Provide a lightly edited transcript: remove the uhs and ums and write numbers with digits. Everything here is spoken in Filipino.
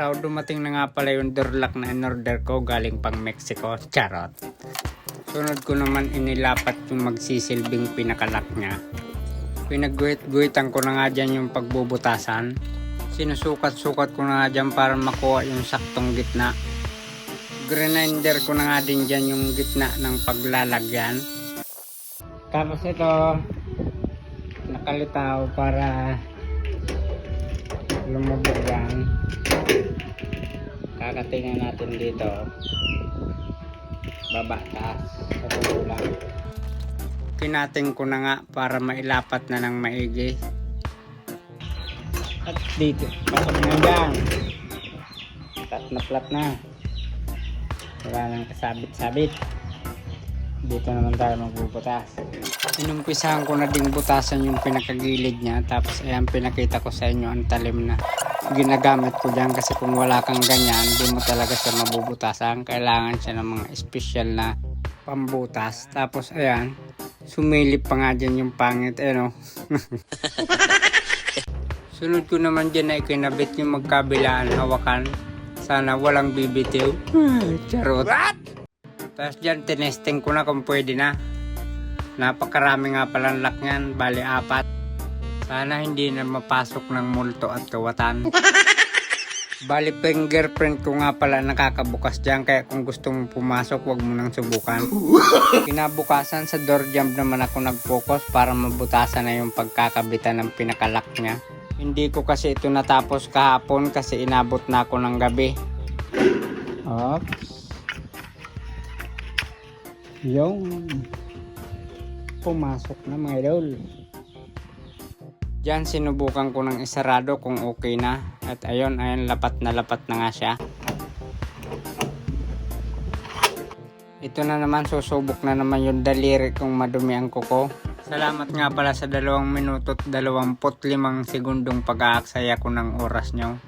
araw, dumating na nga pala yung door lock na in-order ko galing pang Mexico. Charot. Sunod ko naman inilapat yung magsisilbing pinakalock niya. Pinagguhit-guhitan ko na nga dyan yung pagbubutasan. Sinusukat-sukat ko na nga dyan para makuha yung saktong gitna. Grinder ko na nga din dyan yung gitna ng paglalagyan. Tapos ito, nakalitaw para lumubog yan. Kakatingin natin dito. Baba, taas, sa lang. Kinating ko na nga para mailapat na ng maigi. At dito, pasok na dyan. Flat na flat na. Wala nang kasabit-sabit. Dito naman tayo magbubutas. Inumpisahan ko na ding butasan yung pinakagilid niya. Tapos ayan, pinakita ko sa inyo ang talim na ginagamit ko dyan. Kasi kung wala kang ganyan, hindi mo talaga siya mabubutasan. Kailangan siya ng mga special na pambutas. Tapos ayan, sumilip pa nga dyan yung pangit. Ayan o. Sunod ko naman dyan na ikinabit yung magkabilaan hawakan. Sana walang bibitiw. Charot. Tapos dyan, tinesting ko na kung pwede na. Napakarami nga palang lock niyan, bali 4. Sana hindi na mapasok ng multo at kawatan. Bali fingerprint ko nga pala nakakabukas dyan, kaya kung gusto mong pumasok, wag mo nang subukan. Kinabukasan sa door jump naman ako nag-focus para mabutasan na yung pagkakabitan ng pinakalock niya. Hindi ko kasi ito natapos kahapon kasi inabot na ako ng gabi. Oops. Yung pumasok na mga idol. Diyan sinubukan ko ng isarado kung okay na. At ayun, lapat na nga siya. Ito na naman, susubok na naman yung daliri kung madumi ang kuko. Salamat nga pala sa 2 minuto at 25 segundong pag-aaksaya ko ng oras nyo.